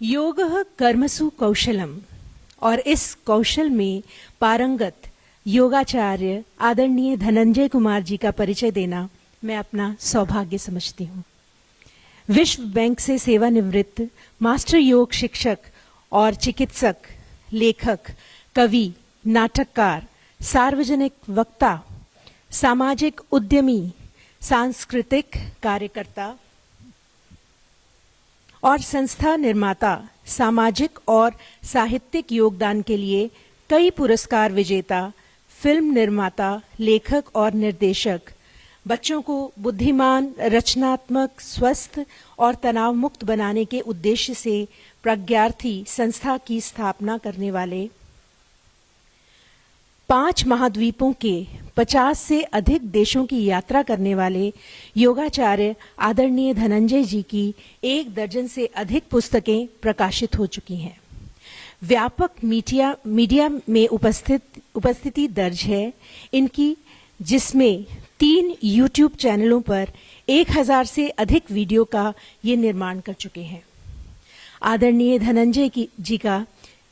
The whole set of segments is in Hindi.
योगः कर्मसु कौशलम, और इस कौशल में पारंगत योगाचार्य आदरणीय धनंजय कुमार जी का परिचय देना मैं अपना सौभाग्य समझती हूँ। विश्व बैंक से सेवानिवृत्त मास्टर योग शिक्षक और चिकित्सक, लेखक, कवि, नाटककार, सार्वजनिक वक्ता, सामाजिक उद्यमी, सांस्कृतिक कार्यकर्ता और संस्था निर्माता, सामाजिक और साहित्यिक योगदान के लिए कई पुरस्कार विजेता, फिल्म निर्माता, लेखक और निर्देशक, बच्चों को बुद्धिमान, रचनात्मक, स्वस्थ और तनाव मुक्त बनाने के उद्देश्य से प्रज्ञार्थी संस्था की स्थापना करने वाले, 5 महाद्वीपों के 50 से अधिक देशों की यात्रा करने वाले योगाचार्य आदरणीय धनंजय जी की 1 दर्जन से अधिक पुस्तकें प्रकाशित हो चुकी हैं। व्यापक मीडिया में उपस्थिति दर्ज है इनकी, जिसमें 3 YouTube चैनलों पर 1000 से अधिक वीडियो का ये निर्माण कर चुके हैं। आदरणीय धनंजय जी का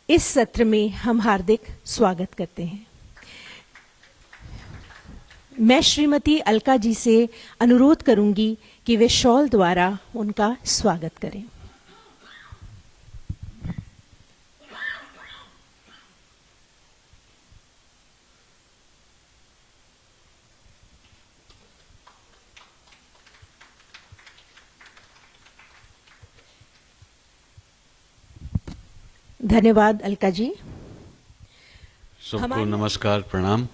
इस सत्र में हम हार्दिक स्वागत करते हैं। मैं श्रीमती अलका जी से अनुरोध करूंगी कि वे शॉल द्वारा उनका स्वागत करें। धन्यवाद अलका जी। सबको नमस्कार, प्रणाम।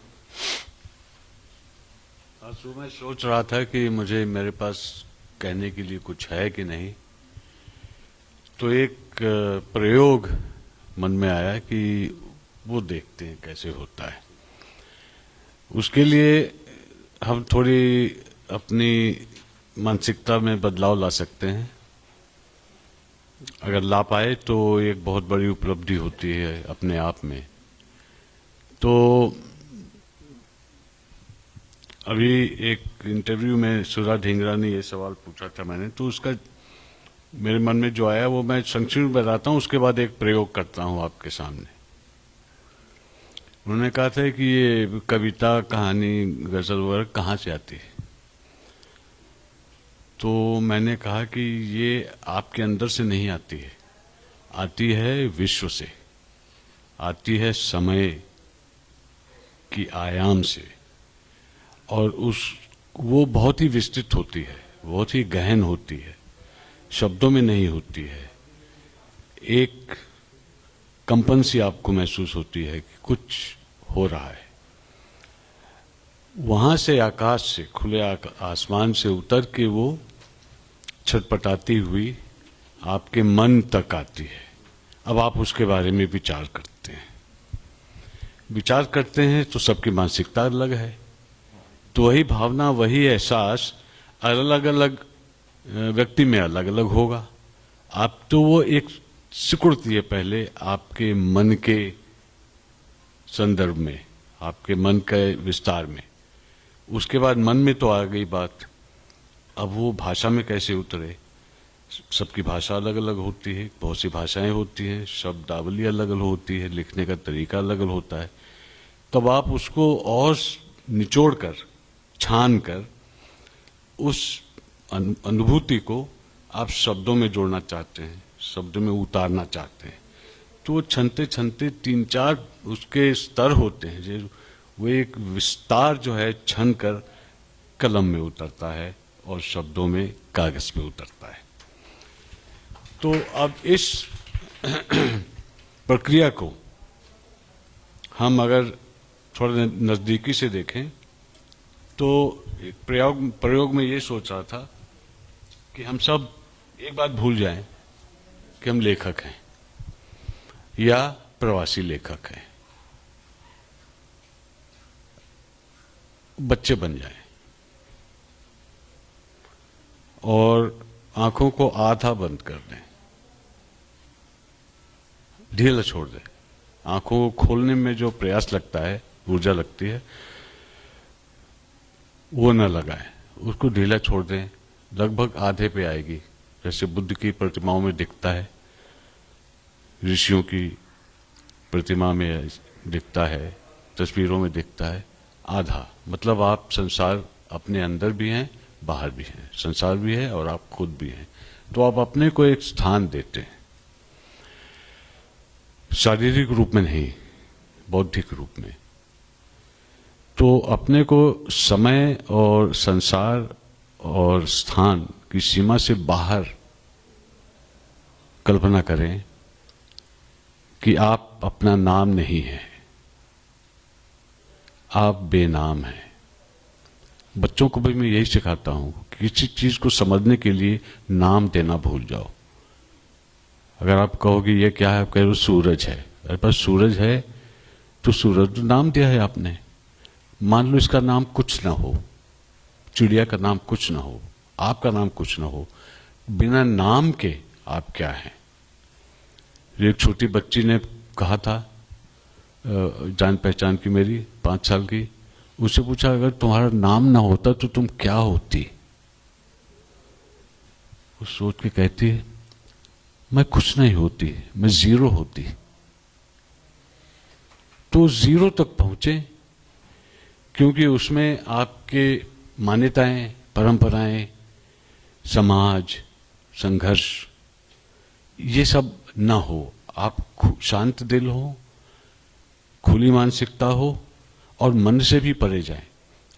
आज मैं सोच रहा था कि मेरे पास कहने के लिए कुछ है कि नहीं, तो एक प्रयोग मन में आया कि वो देखते हैं कैसे होता है। उसके लिए हम थोड़ी अपनी मानसिकता में बदलाव ला सकते हैं। अगर ला पाए तो एक बहुत बड़ी उपलब्धि होती है अपने आप में। तो अभी एक इंटरव्यू में सुधा ढींगरा ने ये सवाल पूछा था मैंने, तो उसका मेरे मन में जो आया वो मैं संक्षिप्त में बताता हूँ, उसके बाद एक प्रयोग करता हूँ आपके सामने। उन्होंने कहा था कि ये कविता, कहानी, गजल वगैरह कहाँ से आती है? तो मैंने कहा कि ये आपके अंदर से नहीं आती है, आती है विश्व से, आती है समय की आयाम से, और वो बहुत ही विस्तृत होती है, बहुत ही गहन होती है, शब्दों में नहीं होती है। एक कंपन सी आपको महसूस होती है कि कुछ हो रहा है। वहां से, आकाश से, खुले आसमान से उतर के वो छटपटाती हुई आपके मन तक आती है। अब आप उसके बारे में विचार करते हैं। विचार करते हैं तो सबकी मानसिकता अलग है, तो वही भावना, वही एहसास अलग अलग व्यक्ति में अलग अलग होगा। आप तो वो एक सिकुड़ती है पहले आपके मन के संदर्भ में, आपके मन के विस्तार में। उसके बाद मन में तो आ गई बात, अब वो भाषा में कैसे उतरे? सबकी भाषा अलग अलग होती है, बहुत सी भाषाएं होती हैं, शब्दावली अलग अलग होती है, लिखने का तरीका अलग अलग होता है। तब आप उसको और निचोड़ कर, छान कर उस अनुभूति को आप शब्दों में जोड़ना चाहते हैं, शब्दों में उतारना चाहते हैं। तो छनते छनते 3-4 उसके स्तर होते हैं, जो वो एक विस्तार जो है छन कर कलम में उतरता है और शब्दों में, कागज पे उतरता है। तो अब इस प्रक्रिया को हम अगर थोड़ा नजदीकी से देखें तो एक प्रयोग में ये सोच रहा था कि हम सब एक बात भूल जाएं कि हम लेखक हैं या प्रवासी लेखक हैं, बच्चे बन जाएं और आंखों को आधा बंद कर दें, ढीला छोड़ दें। आंखों को खोलने में जो प्रयास लगता है, ऊर्जा लगती है, वो न लगाएं, उसको ढीला छोड़ दें। लगभग आधे पे आएगी, जैसे बुद्ध की प्रतिमाओं में दिखता है। ऋषियों की प्रतिमा में दिखता है, तस्वीरों में दिखता है, आधा। मतलब आप संसार अपने अंदर भी हैं, बाहर भी हैं, संसार भी है और आप खुद भी हैं। तो आप अपने को एक स्थान देते हैं, शारीरिक रूप में नहीं, बौद्धिक रूप में। तो अपने को समय और संसार और स्थान की सीमा से बाहर कल्पना करें कि आप अपना नाम नहीं है, आप बेनाम हैं। बच्चों को भी मैं यही सिखाता हूं कि किसी चीज को समझने के लिए नाम देना भूल जाओ। अगर आप कहोगे ये क्या है, आप कह रहे हो सूरज है, अरे पास सूरज है तो सूरज नाम दिया है आपने। मान लो इसका नाम कुछ ना हो, चिड़िया का नाम कुछ ना हो, आपका नाम कुछ ना हो, बिना नाम के आप क्या हैं। एक छोटी बच्ची ने कहा था, जान पहचान की मेरी 5 साल की, उससे पूछा अगर तुम्हारा नाम ना होता तो तुम क्या होती। वो सोच के कहती है मैं कुछ नहीं होती, मैं जीरो होती। तो जीरो तक पहुंचे, क्योंकि उसमें आपके मान्यताएं, परंपराएं, समाज, संघर्ष, ये सब ना हो। आप शांत दिल हो, खुली मानसिकता हो और मन से भी परे जाएं।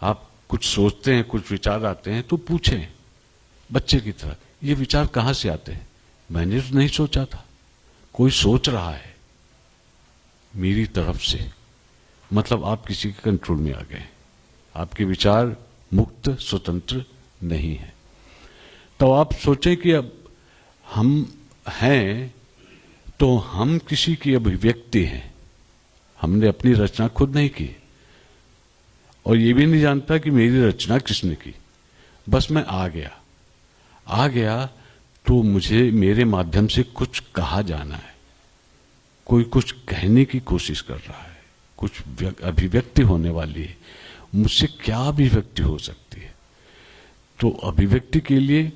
आप कुछ सोचते हैं, कुछ विचार आते हैं तो पूछें बच्चे की तरह, ये विचार कहां से आते हैं? मैंने तो नहीं सोचा था, कोई सोच रहा है मेरी तरफ से। मतलब आप किसी के कंट्रोल में आ गए, आपके विचार मुक्त स्वतंत्र नहीं है। तो आप सोचें कि अब हम हैं तो हम किसी की अभिव्यक्ति हैं, हमने अपनी रचना खुद नहीं की और ये भी नहीं जानता कि मेरी रचना किसने की। बस मैं आ गया तो मुझे मेरे माध्यम से कुछ कहा जाना है, कोई कुछ कहने की कोशिश कर रहा है, कुछ अभिव्यक्ति होने वाली है। मुझसे क्या अभिव्यक्ति हो सकती है? तो अभिव्यक्ति के लिए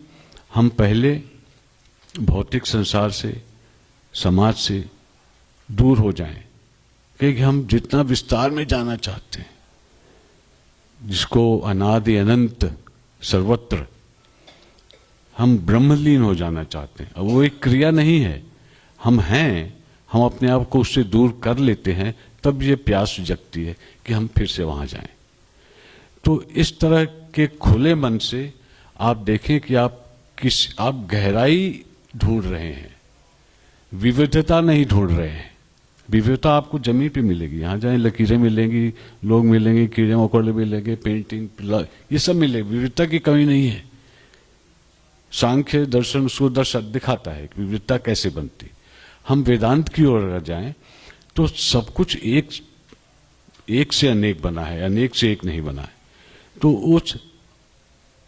हम पहले भौतिक संसार से, समाज से दूर हो जाएं, क्योंकि हम जितना विस्तार में जाना चाहते हैं, जिसको अनादि अनंत सर्वत्र, हम ब्रह्मलीन हो जाना चाहते हैं। अब वो एक क्रिया नहीं है, हम हैं, हम अपने आप को उससे दूर कर लेते हैं, तब ये प्यास जगती है कि हम फिर से वहां जाएं। तो इस तरह के खुले मन से आप देखें कि आप गहराई ढूंढ रहे हैं, विविधता नहीं ढूंढ रहे हैं। विविधता आपको जमीन पे मिलेगी, यहां जाए लकीरें मिलेंगी, लोग मिलेंगे, कीड़े मकोड़े मिलेंगे, पेंटिंग, ये सब मिलेगी, विविधता की कमी नहीं है। सांख्य दर्शन उसको दर्शन दिखाता है कि विविधता कैसे बनती। हम वेदांत की ओर अगर जाएं तो सब कुछ एक से अनेक बना है, अनेक से एक नहीं बना है। तो उस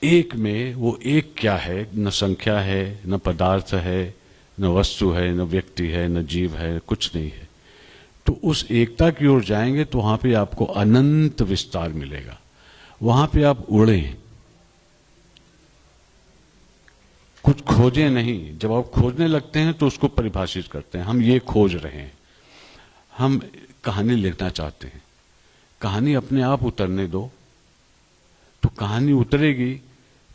एक में वो एक क्या है? न संख्या है, न पदार्थ है, न वस्तु है, न व्यक्ति है, न जीव है, कुछ नहीं है। तो उस एकता की ओर जाएंगे तो वहां पे आपको अनंत विस्तार मिलेगा। वहां पे आप उड़ें, कुछ खोजें नहीं। जब आप खोजने लगते हैं तो उसको परिभाषित करते हैं, हम ये खोज रहे हैं, हम कहानी लिखना चाहते हैं। कहानी अपने आप उतरने दो, तो कहानी उतरेगी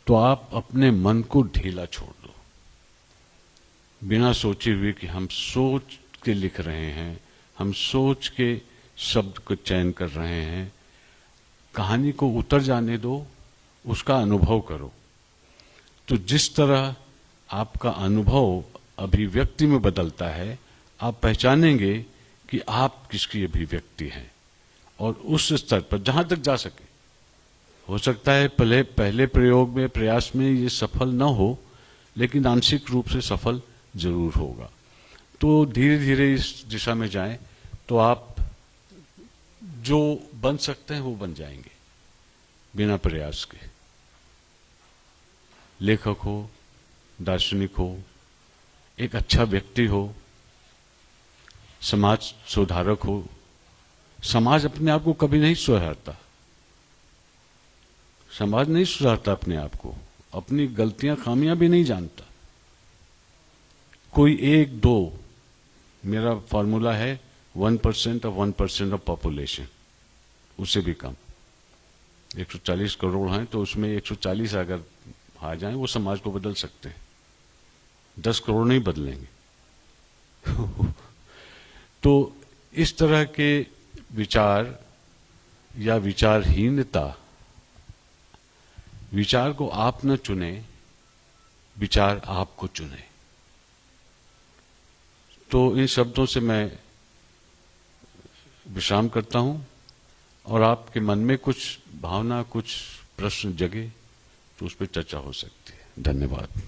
तो आप अपने मन को ढीला छोड़ दो, बिना सोचे हुए कि हम सोच के लिख रहे हैं, हम सोच के शब्द को चयन कर रहे हैं। कहानी को उतर जाने दो, उसका अनुभव करो। तो जिस तरह आपका अनुभव अभिव्यक्ति में बदलता है, आप पहचानेंगे कि आप किसकी अभिव्यक्ति हैं। और उस स्तर पर जहां तक जा सके, हो सकता है पहले प्रयोग में, प्रयास में ये सफल न हो, लेकिन आंशिक रूप से सफल जरूर होगा। तो धीरे धीरे इस दिशा में जाएं तो आप जो बन सकते हैं वो बन जाएंगे, बिना प्रयास के। लेखक हो, दार्शनिक हो, एक अच्छा व्यक्ति हो, समाज सुधारक हो। समाज अपने आप को कभी नहीं सुधारता, समाज नहीं सुधारता अपने आप को, अपनी गलतियां खामियां भी नहीं जानता। कोई एक दो मेरा फॉर्मूला है 1% ऑफ 1% ऑफ पॉपुलेशन, उससे भी कम। 140 करोड़ हैं तो उसमें 140 अगर आ जाएं वो समाज को बदल सकते हैं, 10 करोड़ नहीं बदलेंगे। तो इस तरह के विचार या विचारहीनता, विचार को आप न चुने, विचार आपको चुने। तो इन शब्दों से मैं विश्राम करता हूं, और आपके मन में कुछ भावना, कुछ प्रश्न जगे तो उस पर चर्चा हो सकती है। धन्यवाद।